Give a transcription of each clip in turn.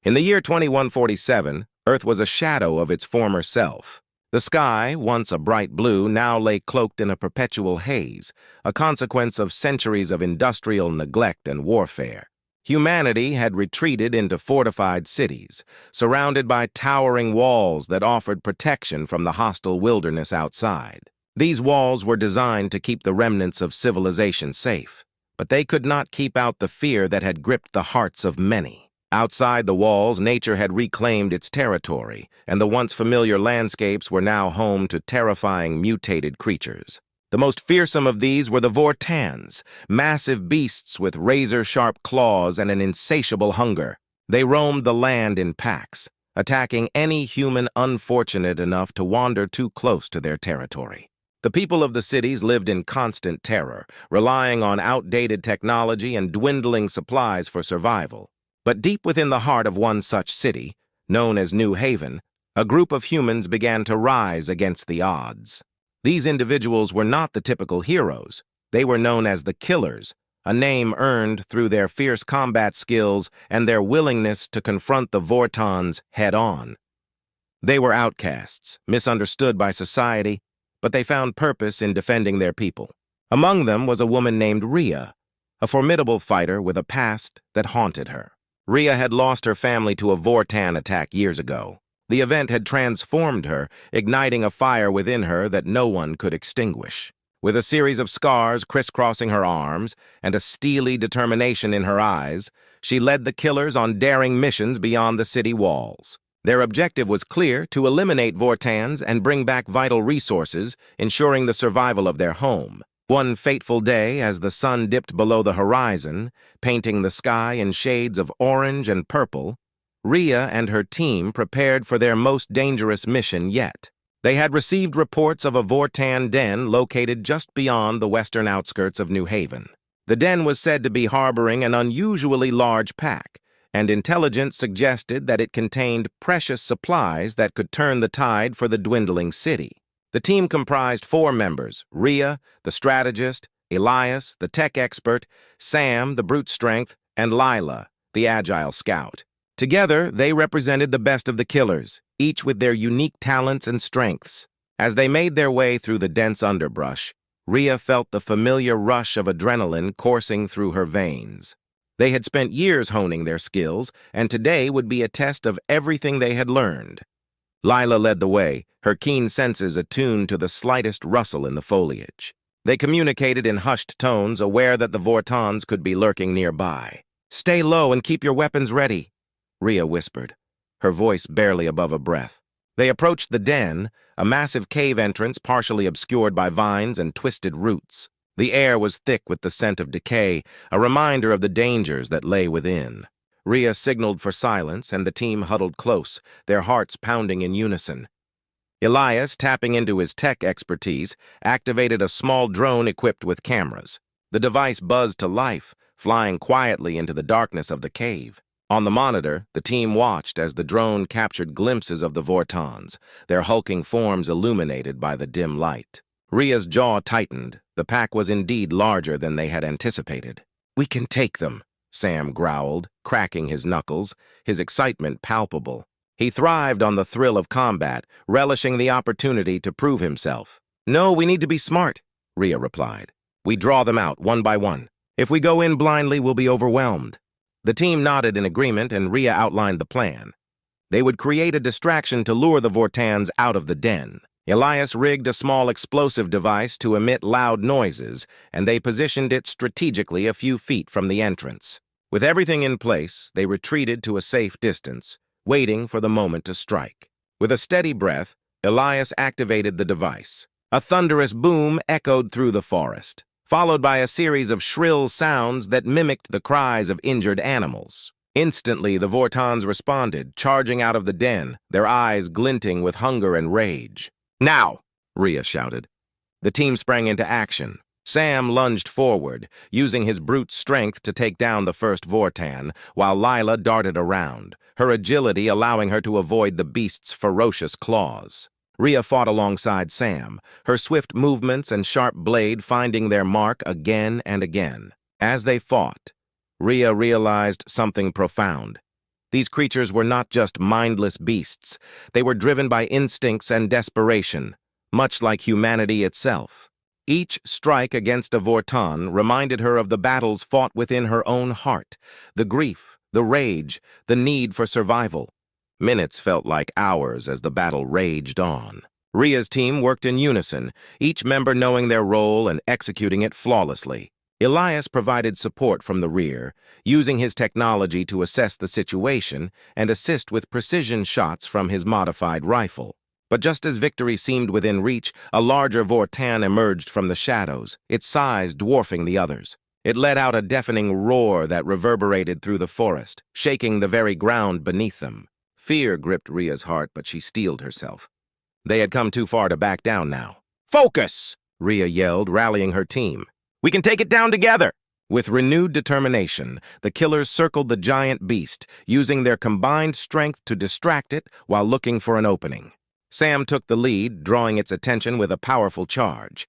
In the year 2147, Earth was a shadow of its former self. The sky, once a bright blue, now lay cloaked in a perpetual haze, a consequence of centuries of industrial neglect and warfare. Humanity had retreated into fortified cities, surrounded by towering walls that offered protection from the hostile wilderness outside. These walls were designed to keep the remnants of civilization safe, but they could not keep out the fear that had gripped the hearts of many. Outside the walls, nature had reclaimed its territory, and the once familiar landscapes were now home to terrifying mutated creatures. The most fearsome of these were the Vortans, massive beasts with razor-sharp claws and an insatiable hunger. They roamed the land in packs, attacking any human unfortunate enough to wander too close to their territory. The people of the cities lived in constant terror, relying on outdated technology and dwindling supplies for survival. But deep within the heart of one such city, known as New Haven, a group of humans began to rise against the odds. These individuals were not the typical heroes. They were known as the Killers, a name earned through their fierce combat skills and their willingness to confront the Vortans head-on. They were outcasts, misunderstood by society, but they found purpose in defending their people. Among them was a woman named Rhea, a formidable fighter with a past that haunted her. Rhea had lost her family to a Vortan attack years ago. The event had transformed her, igniting a fire within her that no one could extinguish. With a series of scars crisscrossing her arms and a steely determination in her eyes, she led the Killers on daring missions beyond the city walls. Their objective was clear: to eliminate Vortans and bring back vital resources, ensuring the survival of their home. One fateful day, as the sun dipped below the horizon, painting the sky in shades of orange and purple, Rhea and her team prepared for their most dangerous mission yet. They had received reports of a Vortan den located just beyond the western outskirts of New Haven. The den was said to be harboring an unusually large pack, and intelligence suggested that it contained precious supplies that could turn the tide for the dwindling city. The team comprised 4 members: Rhea, the strategist; Elias, the tech expert; Sam, the brute strength; and Lila, the agile scout. Together, they represented the best of the Killers, each with their unique talents and strengths. As they made their way through the dense underbrush, Rhea felt the familiar rush of adrenaline coursing through her veins. They had spent years honing their skills, and today would be a test of everything they had learned. Lila led the way, her keen senses attuned to the slightest rustle in the foliage. They communicated in hushed tones, aware that the Vortans could be lurking nearby. "Stay low and keep your weapons ready," Rhea whispered, her voice barely above a breath. They approached the den, a massive cave entrance partially obscured by vines and twisted roots. The air was thick with the scent of decay, a reminder of the dangers that lay within. Rhea signaled for silence, and the team huddled close, their hearts pounding in unison. Elias, tapping into his tech expertise, activated a small drone equipped with cameras. The device buzzed to life, flying quietly into the darkness of the cave. On the monitor, the team watched as the drone captured glimpses of the Vortans, their hulking forms illuminated by the dim light. Rhea's jaw tightened. The pack was indeed larger than they had anticipated. "We can take them," Sam growled, cracking his knuckles, his excitement palpable. He thrived on the thrill of combat, relishing the opportunity to prove himself. "No, we need to be smart," Rhea replied. "We draw them out one by one. If we go in blindly, we'll be overwhelmed." The team nodded in agreement, and Rhea outlined the plan. They would create a distraction to lure the Vortans out of the den. Elias rigged a small explosive device to emit loud noises, and they positioned it strategically a few feet from the entrance. With everything in place, they retreated to a safe distance, waiting for the moment to strike. With a steady breath, Elias activated the device. A thunderous boom echoed through the forest, followed by a series of shrill sounds that mimicked the cries of injured animals. Instantly, the Vortans responded, charging out of the den, their eyes glinting with hunger and rage. "Now!" Rhea shouted. The team sprang into action. Sam lunged forward, using his brute strength to take down the first Vortan, while Lila darted around, her agility allowing her to avoid the beast's ferocious claws. Rhea fought alongside Sam, her swift movements and sharp blade finding their mark again and again. As they fought, Rhea realized something profound. These creatures were not just mindless beasts. They were driven by instincts and desperation, much like humanity itself. Each strike against a Vortan reminded her of the battles fought within her own heart, the grief, the rage, the need for survival. Minutes felt like hours as the battle raged on. Rhea's team worked in unison, each member knowing their role and executing it flawlessly. Elias provided support from the rear, using his technology to assess the situation and assist with precision shots from his modified rifle. But just as victory seemed within reach, a larger Vortan emerged from the shadows, its size dwarfing the others. It let out a deafening roar that reverberated through the forest, shaking the very ground beneath them. Fear gripped Rhea's heart, but she steeled herself. They had come too far to back down now. "Focus!" Rhea yelled, rallying her team. "We can take it down together!" With renewed determination, the killers circled the giant beast, using their combined strength to distract it while looking for an opening. Sam took the lead, drawing its attention with a powerful charge.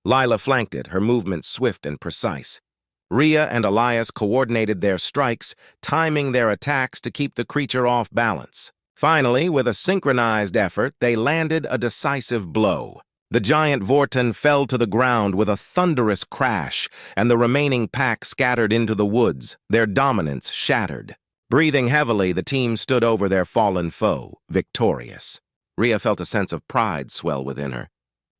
Lila flanked it, her movements swift and precise. Rhea and Elias coordinated their strikes, timing their attacks to keep the creature off balance. Finally, with a synchronized effort, they landed a decisive blow. The giant Vortan fell to the ground with a thunderous crash, and the remaining pack scattered into the woods, their dominance shattered. Breathing heavily, the team stood over their fallen foe, victorious. Rhea felt a sense of pride swell within her.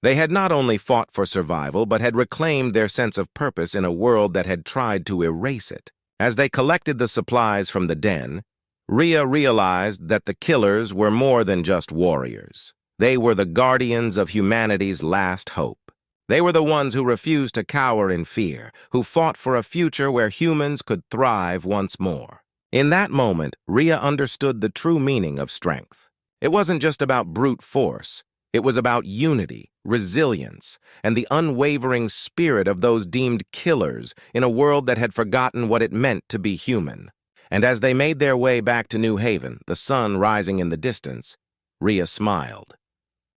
They had not only fought for survival, but had reclaimed their sense of purpose in a world that had tried to erase it. As they collected the supplies from the den, Rhea realized that the killers were more than just warriors. They were the guardians of humanity's last hope. They were the ones who refused to cower in fear, who fought for a future where humans could thrive once more. In that moment, Rhea understood the true meaning of strength. It wasn't just about brute force. It was about unity, resilience, and the unwavering spirit of those deemed killers in a world that had forgotten what it meant to be human. And as they made their way back to New Haven, the sun rising in the distance, Rhea smiled.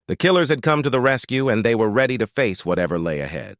The killers had come to the rescue, and they were ready to face whatever lay ahead.